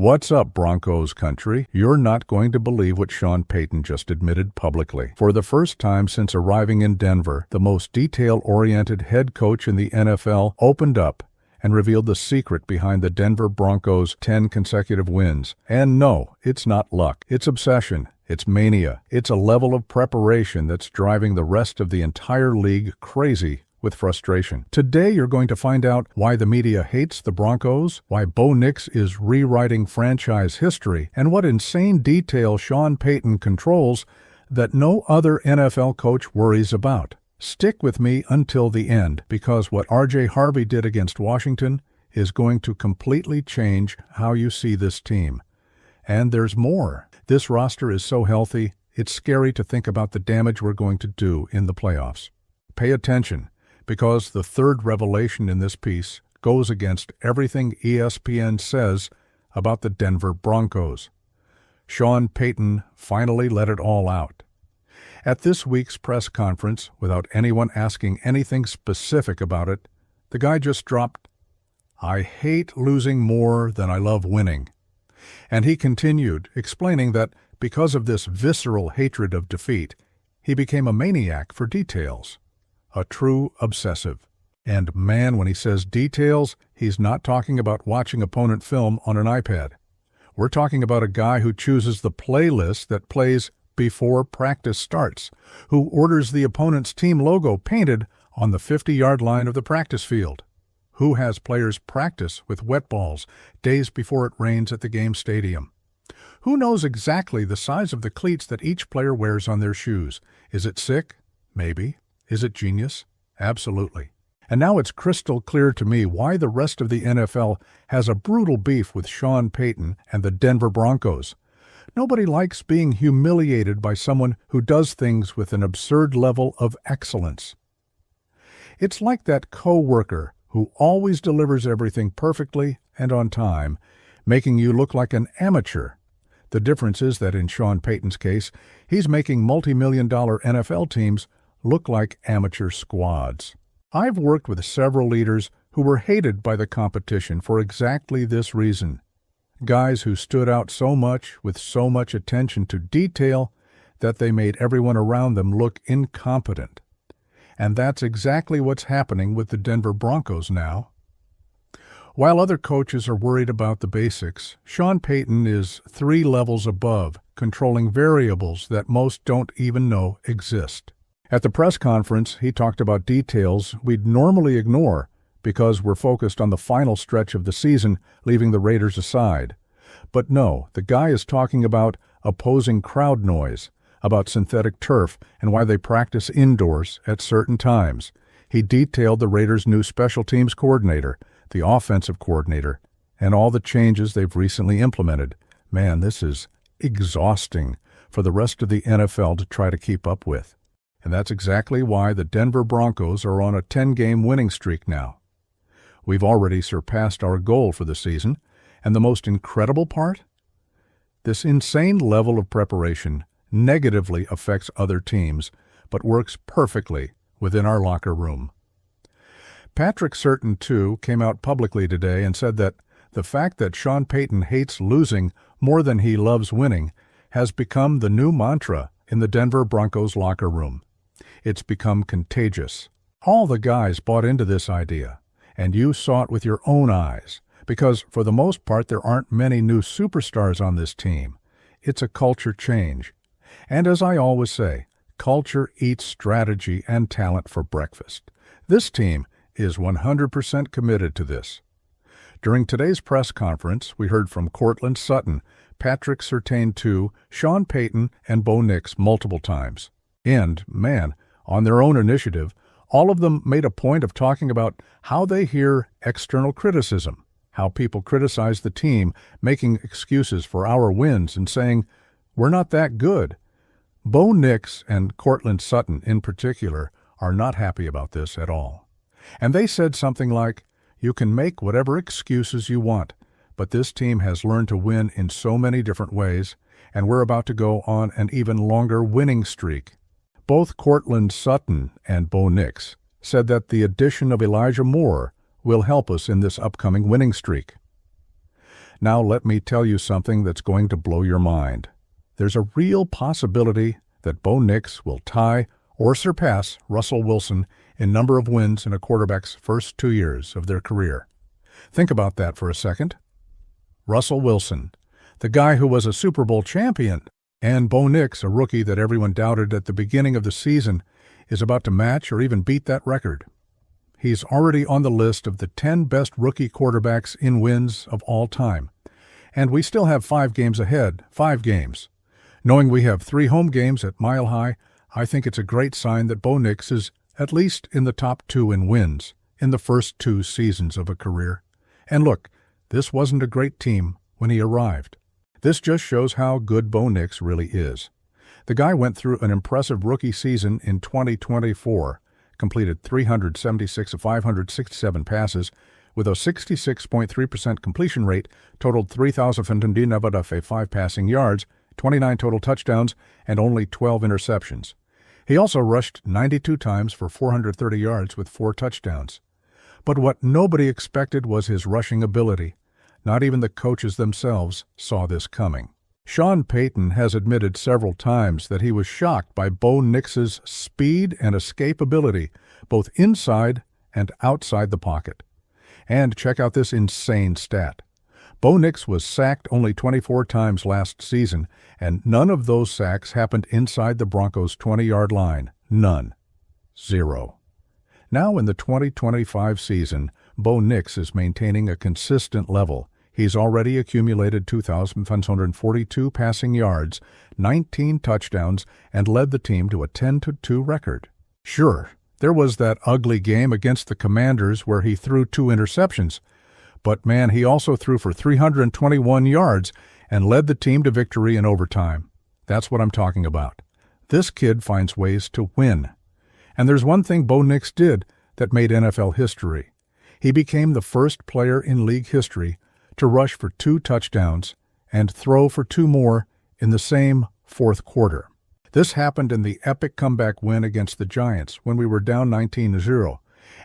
What's up, Broncos country? You're not going to believe what Sean Payton just admitted publicly. For the first time since arriving in Denver, the most detail-oriented head coach in the NFL opened up and revealed the secret behind the Denver Broncos' 10 consecutive wins. And no, it's not luck. It's obsession. It's mania. It's a level of preparation that's driving the rest of the entire league crazy with frustration. Today, you're going to find out why the media hates the Broncos, why Bo Nix is rewriting franchise history, and what insane detail Sean Payton controls that no other NFL coach worries about. Stick with me until the end, because what R.J. Harvey did against Washington is going to completely change how you see this team. And there's more. This roster is so healthy, it's scary to think about the damage we're going to do in the playoffs. Pay attention, because the third revelation in this piece goes against everything ESPN says about the Denver Broncos. Sean Payton finally let it all out. At this week's press conference, without anyone asking anything specific about it, the guy just dropped, "I hate losing more than I love winning." And he continued, explaining that because of this visceral hatred of defeat, he became a maniac for details. A true obsessive. And man, when he says details, he's not talking about watching opponent film on an iPad. We're talking about a guy who chooses the playlist that plays before practice starts, who orders the opponent's team logo painted on the 50-yard line of the practice field, who has players practice with wet balls days before it rains at the game stadium, who knows exactly the size of the cleats that each player wears on their shoes. Is it sick? Maybe. Is it genius? Absolutely. And now it's crystal clear to me why the rest of the NFL has a brutal beef with Sean Payton and the Denver Broncos. Nobody likes being humiliated by someone who does things with an absurd level of excellence. It's like that coworker who always delivers everything perfectly and on time, making you look like an amateur. The difference is that in Sean Payton's case, he's making multi-million-dollar NFL teams look like amateur squads. I've worked with several leaders who were hated by the competition for exactly this reason. Guys who stood out so much with so much attention to detail that they made everyone around them look incompetent. And that's exactly what's happening with the Denver Broncos now. While other coaches are worried about the basics, Sean Payton is 3 levels above, controlling variables that most don't even know exist. At the press conference, he talked about details we'd normally ignore because we're focused on the final stretch of the season, leaving the Raiders aside. But no, the guy is talking about opposing crowd noise, about synthetic turf and why they practice indoors at certain times. He detailed the Raiders' new special teams coordinator, the offensive coordinator, and all the changes they've recently implemented. Man, this is exhausting for the rest of the NFL to try to keep up with. And that's exactly why the Denver Broncos are on a 10-game winning streak now. We've already surpassed our goal for the season, and the most incredible part? This insane level of preparation negatively affects other teams, but works perfectly within our locker room. Patrick Surtain, too, came out publicly today and said that the fact that Sean Payton hates losing more than he loves winning has become the new mantra in the Denver Broncos locker room. It's become contagious. All the guys bought into this idea, and you saw it with your own eyes, because for the most part there aren't many new superstars on this team. It's a culture change. And as I always say, culture eats strategy and talent for breakfast. This team is 100% committed to this. During today's press conference, we heard from Courtland Sutton, Patrick Surtain too, Sean Payton, and Bo Nix multiple times. And, man, on their own initiative, all of them made a point of talking about how they hear external criticism, how people criticize the team, making excuses for our wins and saying, "We're not that good." Bo Nix and Courtland Sutton in particular are not happy about this at all. And they said something like, "You can make whatever excuses you want, but this team has learned to win in so many different ways, and we're about to go on an even longer winning streak." Both Courtland Sutton and Bo Nix said that the addition of Elijah Moore will help us in this upcoming winning streak. Now let me tell you something that's going to blow your mind. There's a real possibility that Bo Nix will tie or surpass Russell Wilson in number of wins in a quarterback's first 2 years of their career. Think about that for a second. Russell Wilson, the guy who was a Super Bowl champion, and Bo Nix, a rookie that everyone doubted at the beginning of the season, is about to match or even beat that record. He's already on the list of the 10 best rookie quarterbacks in wins of all time. And we still have 5 games ahead, 5 games. Knowing we have 3 home games at Mile High, I think it's a great sign that Bo Nix is at least in the top 2 in wins in the first 2 seasons of a career. And look, this wasn't a great team when he arrived. This just shows how good Bo Nix really is. The guy went through an impressive rookie season in 2024, completed 376 of 567 passes, with a 66.3% completion rate, totaled 3,505 passing yards, 29 total touchdowns, and only 12 interceptions. He also rushed 92 times for 430 yards with 4 touchdowns. But what nobody expected was his rushing ability. Not even the coaches themselves saw this coming. Sean Payton has admitted several times that he was shocked by Bo Nix's speed and escapability, both inside and outside the pocket. And check out this insane stat. Bo Nix was sacked only 24 times last season, and none of those sacks happened inside the Broncos' 20-yard line. None. 0. Now in the 2025 season, Bo Nix is maintaining a consistent level. He's already accumulated 2,542 passing yards, 19 touchdowns, and led the team to a 10-2 record. Sure, there was that ugly game against the Commanders where he threw 2 interceptions, but man, he also threw for 321 yards and led the team to victory in overtime. That's what I'm talking about. This kid finds ways to win. And there's one thing Bo Nix did that made NFL history. He became the first player in league history to rush for 2 touchdowns and throw for 2 more in the same fourth quarter. This happened in the epic comeback win against the Giants when we were down 19-0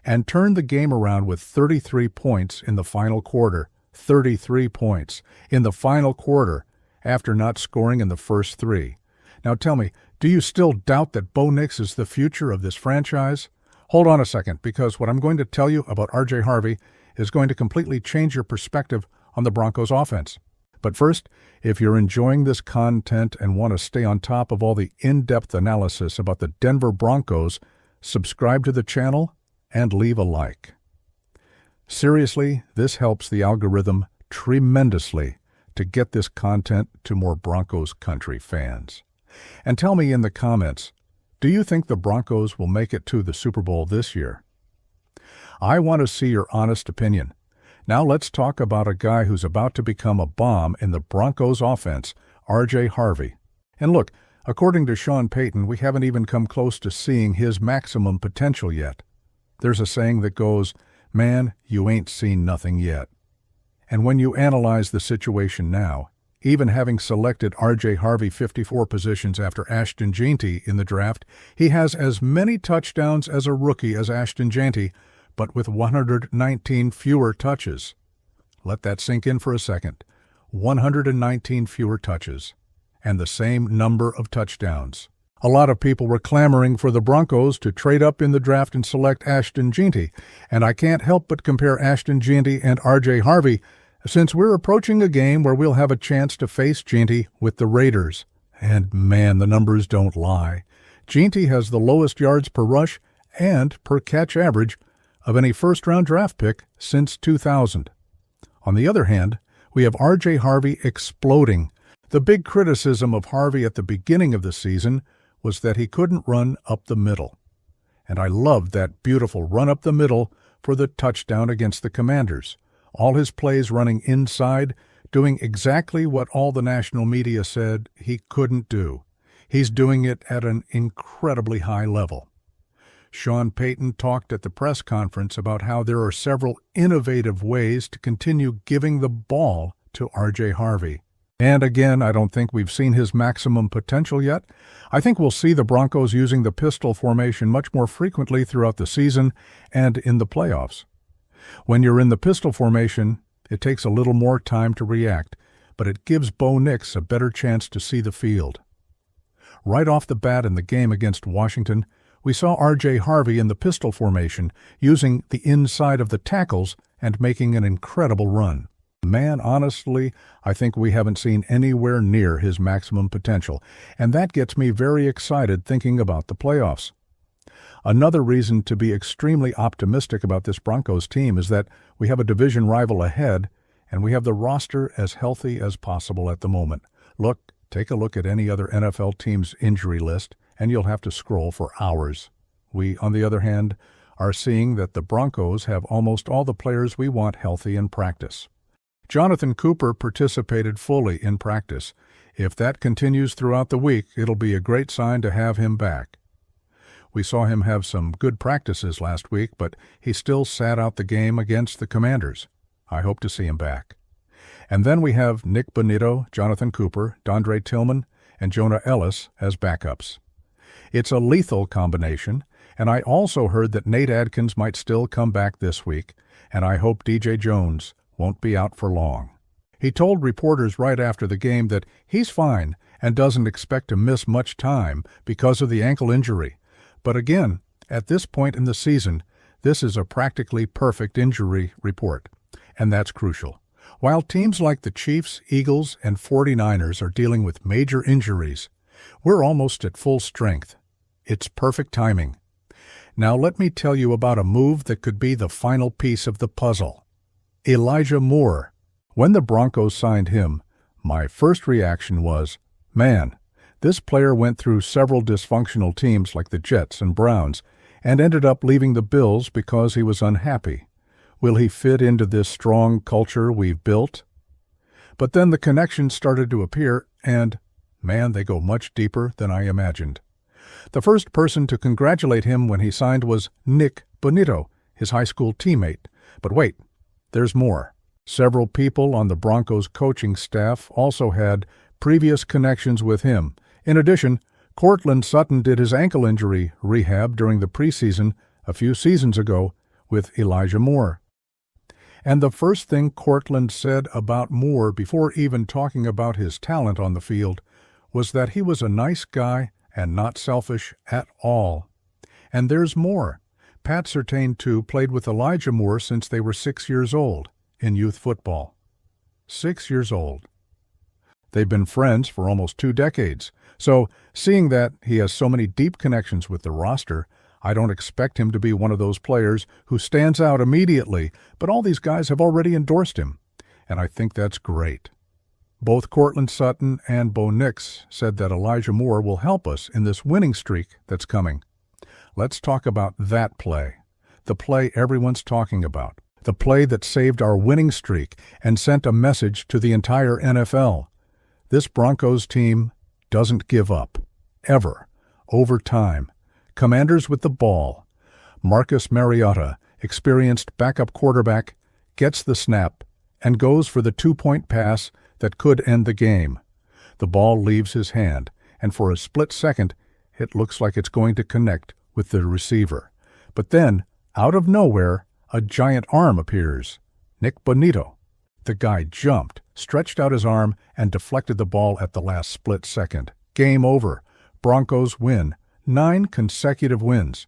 and turned the game around with 33 points in the final quarter. 33 points in the final quarter after not scoring in the first 3. Now tell me, do you still doubt that Bo Nix is the future of this franchise? Hold on a second, because what I'm going to tell you about R.J. Harvey is going to completely change your perspective on the Broncos offense. But first, if you're enjoying this content and want to stay on top of all the in-depth analysis about the Denver Broncos, subscribe to the channel and leave a like. Seriously, this helps the algorithm tremendously to get this content to more Broncos country fans. And tell me in the comments, do you think the Broncos will make it to the Super Bowl this year? I want to see your honest opinion. Now let's talk about a guy who's about to become a bomb in the Broncos offense, R.J. Harvey. And look, according to Sean Payton, we haven't even come close to seeing his maximum potential yet. There's a saying that goes, "Man, you ain't seen nothing yet." And when you analyze the situation now, even having selected R.J. Harvey 54 positions after Ashton Jeanty in the draft, he has as many touchdowns as a rookie as Ashton Jeanty, but with 119 fewer touches. Let that sink in for a second. 119 fewer touches, and the same number of touchdowns. A lot of people were clamoring for the Broncos to trade up in the draft and select Ashton Jeanty, and I can't help but compare Ashton Jeanty and R.J. Harvey, since we're approaching a game where we'll have a chance to face Jeanty with the Raiders. And man, the numbers don't lie. Jeanty has the lowest yards per rush and per catch average of any first-round draft pick since 2000. On the other hand, we have R.J. Harvey exploding. The big criticism of Harvey at the beginning of the season was that he couldn't run up the middle. And I loved that beautiful run up the middle for the touchdown against the Commanders. All his plays running inside, doing exactly what all the national media said he couldn't do. He's doing it at an incredibly high level. Sean Payton talked at the press conference about how there are several innovative ways to continue giving the ball to R.J. Harvey. And again, I don't think we've seen his maximum potential yet. I think we'll see the Broncos using the pistol formation much more frequently throughout the season and in the playoffs. When you're in the pistol formation, It takes a little more time to react, but it gives Bo Nix a better chance to see the field. Right off the bat in the game against Washington, we saw R.J. Harvey in the pistol formation, using the inside of the tackles and making an incredible run. Man, honestly, I think we haven't seen anywhere near his maximum potential, and that gets me very excited thinking about the playoffs. Another reason to be extremely optimistic about this Broncos team is that we have a division rival ahead, and we have the roster as healthy as possible at the moment. Take a look at any other NFL team's injury list, and you'll have to scroll for hours. We, on the other hand, are seeing that the Broncos have almost all the players we want healthy in practice. Jonathan Cooper participated fully in practice. If that continues throughout the week, it'll be a great sign to have him back. We saw him have some good practices last week, but he still sat out the game against the Commanders. I hope to see him back. And then we have Nick Bonitto, Jonathan Cooper, Dondre Tillman, and Jonah Ellis as backups. It's a lethal combination, and I also heard that Nate Adkins might still come back this week, and I hope DJ Jones won't be out for long. He told reporters right after the game that he's fine and doesn't expect to miss much time because of the ankle injury. But again, at this point in the season, this is a practically perfect injury report, and that's crucial. While teams like the Chiefs, Eagles, and 49ers are dealing with major injuries, we're almost at full strength. It's perfect timing. Now let me tell you about a move that could be the final piece of the puzzle. Elijah Moore. When the Broncos signed him, my first reaction was, man, this player went through several dysfunctional teams like the Jets and Browns and ended up leaving the Bills because he was unhappy. Will he fit into this strong culture we've built? But then the connections started to appear, and, man, they go much deeper than I imagined. The first person to congratulate him when he signed was Nick Bonitto, his high school teammate. But wait, there's more. Several people on the Broncos coaching staff also had previous connections with him. In addition, Courtland Sutton did his ankle injury rehab during the preseason a few seasons ago with Elijah Moore. And the first thing Courtland said about Moore before even talking about his talent on the field was that he was a nice guy and not selfish at all. And there's more. Pat Surtain, too, played with Elijah Moore since they were 6 years old in youth football. 6 years old. They've been friends for almost 2 decades. So, seeing that he has so many deep connections with the roster, I don't expect him to be one of those players who stands out immediately, but all these guys have already endorsed him, and I think that's great. Both Courtland Sutton and Bo Nix said that Elijah Moore will help us in this winning streak that's coming. Let's talk about that play, the play everyone's talking about, the play that saved our winning streak and sent a message to the entire NFL. This Broncos team doesn't give up, ever, over time. Commanders with the ball. Marcus Mariota, experienced backup quarterback, gets the snap and goes for the 2-point pass that could end the game. The ball leaves his hand, and for a split second, it looks like it's going to connect with the receiver. But then, out of nowhere, a giant arm appears. Nick Bonitto. The guy jumped, stretched out his arm, and deflected the ball at the last split second. Game over. Broncos win. 9 consecutive wins.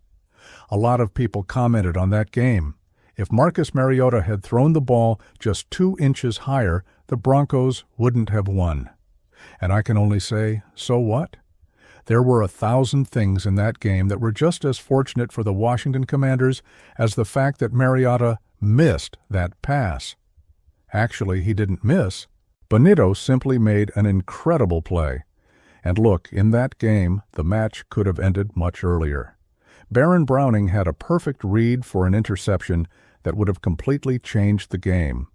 A lot of people commented on that game. If Marcus Mariota had thrown the ball just 2 inches higher, the Broncos wouldn't have won. And I can only say, so what? There were 1,000 things in that game that were just as fortunate for the Washington Commanders as the fact that Mariota missed that pass. Actually, he didn't miss. Bonitto simply made an incredible play. And look, in that game, the match could have ended much earlier. Baron Browning had a perfect read for an interception that would have completely changed the game.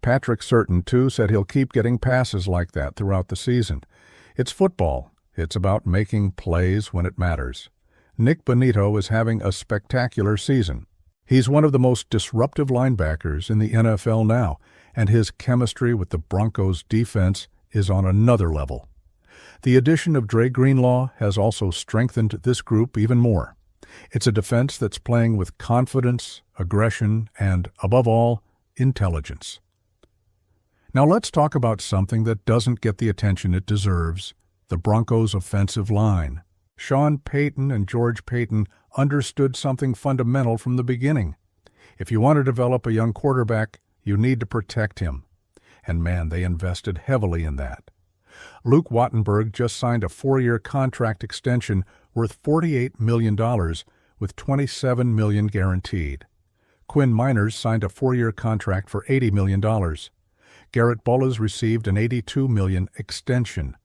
Patrick Surtain, too, said he'll keep getting passes like that throughout the season. It's football. It's about making plays when it matters. Nick Bonitto is having a spectacular season. He's one of the most disruptive linebackers in the NFL now, and his chemistry with the Broncos defense is on another level. The addition of Dre Greenlaw has also strengthened this group even more. It's a defense that's playing with confidence, aggression, and, above all, intelligence. Now let's talk about something that doesn't get the attention it deserves, the Broncos' offensive line. Sean Payton and George Payton understood something fundamental from the beginning. If you want to develop a young quarterback, you need to protect him. And man, they invested heavily in that. Luke Wattenberg just signed a 4-year contract extension worth $48 million with $27 million guaranteed. Quinn Miners signed a 4-year contract for $80 million. Garrett Bullis received an $82 million extension.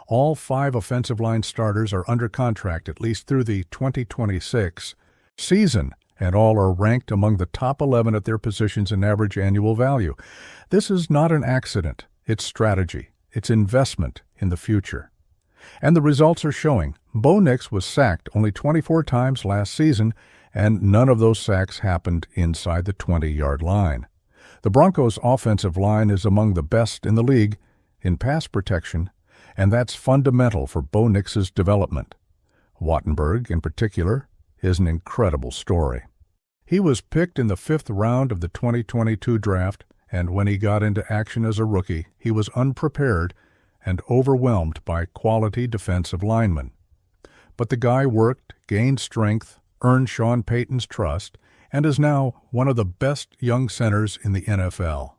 All 5 offensive line starters are under contract at least through the 2026 season, and all are ranked among the top 11 at their positions in average annual value. This is not an accident. It's strategy. It's investment in the future. And the results are showing. Bo Nix was sacked only 24 times last season, and none of those sacks happened inside the 20-yard line. The Broncos' offensive line is among the best in the league in pass protection, and that's fundamental for Bo Nix's development. Wattenberg, in particular, is an incredible story. He was picked in the 5th round of the 2022 draft, and when he got into action as a rookie, he was unprepared and overwhelmed by quality defensive linemen. But the guy worked, gained strength, earned Sean Payton's trust, and is now one of the best young centers in the NFL.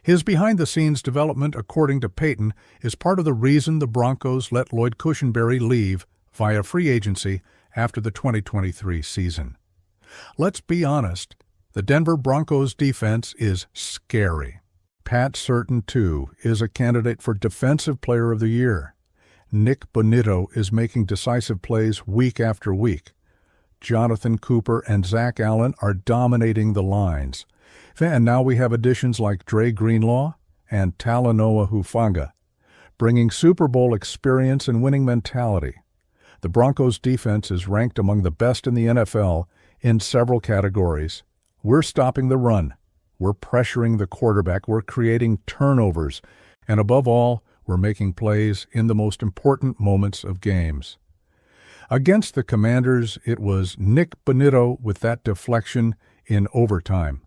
His behind-the-scenes development, according to Payton, is part of the reason the Broncos let Lloyd Cushenberry leave via free agency after the 2023 season. Let's be honest, the Denver Broncos defense is scary. Pat Surtain, too, is a candidate for Defensive Player of the Year. Nick Bonitto is making decisive plays week after week. Jonathan Cooper and Zach Allen are dominating the lines. And now we have additions like Dre Greenlaw and Talanoa Hufanga, bringing Super Bowl experience and winning mentality. The Broncos' defense is ranked among the best in the NFL in several categories. We're stopping the run. We're pressuring the quarterback. We're creating turnovers. And above all, we're making plays in the most important moments of games. Against the Commanders, it was Nick Bonitto with that deflection in overtime.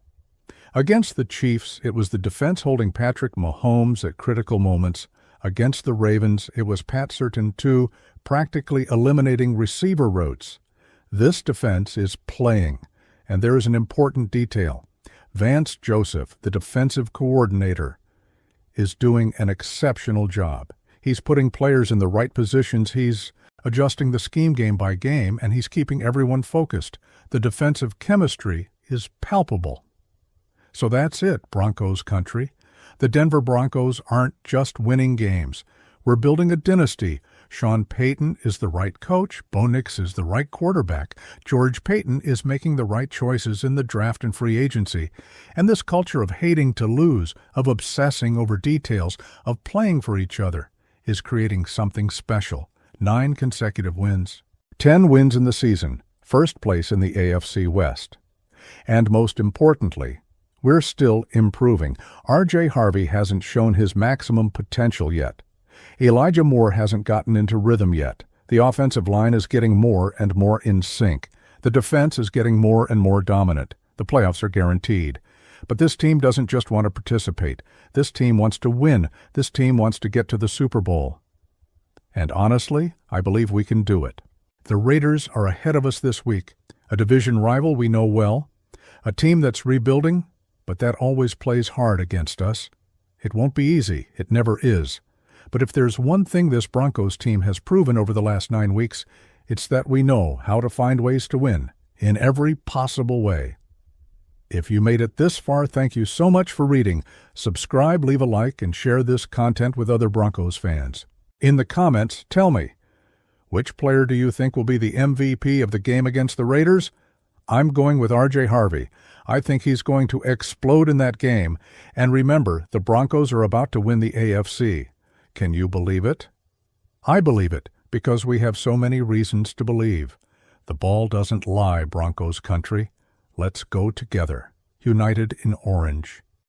Against the Chiefs, it was the defense holding Patrick Mahomes at critical moments. Against the Ravens, it was Pat Surtain, too, practically eliminating receiver routes. This defense is playing, and there is an important detail. Vance Joseph, the defensive coordinator, is doing an exceptional job. He's putting players in the right positions. He's adjusting the scheme game by game, and he's keeping everyone focused. The defensive chemistry is palpable. So that's it, Broncos country. The Denver Broncos aren't just winning games. We're building a dynasty. Sean Payton is the right coach. Bo Nix is the right quarterback. George Payton is making the right choices in the draft and free agency. And this culture of hating to lose, of obsessing over details, of playing for each other, is creating something special. 9 consecutive wins. 10 wins in the season. First place in the AFC West. And most importantly, we're still improving. R.J. Harvey hasn't shown his maximum potential yet. Elijah Moore hasn't gotten into rhythm yet. The offensive line is getting more and more in sync. The defense is getting more and more dominant. The playoffs are guaranteed. But this team doesn't just want to participate. This team wants to win. This team wants to get to the Super Bowl. And honestly, I believe we can do it. The Raiders are ahead of us this week. A division rival we know well. A team that's rebuilding, but that always plays hard against us. It won't be easy. It never is. But if there's one thing this Broncos team has proven over the last 9 weeks, it's that we know how to find ways to win in every possible way. If you made it this far, thank you so much for reading. Subscribe, leave a like, and share this content with other Broncos fans. In the comments, tell me, which player do you think will be the MVP of the game against the Raiders? I'm going with R.J. Harvey. I think he's going to explode in that game. And remember, the Broncos are about to win the AFC. Can you believe it? I believe it because we have so many reasons to believe. The ball doesn't lie, Broncos country. Let's go together, united in orange.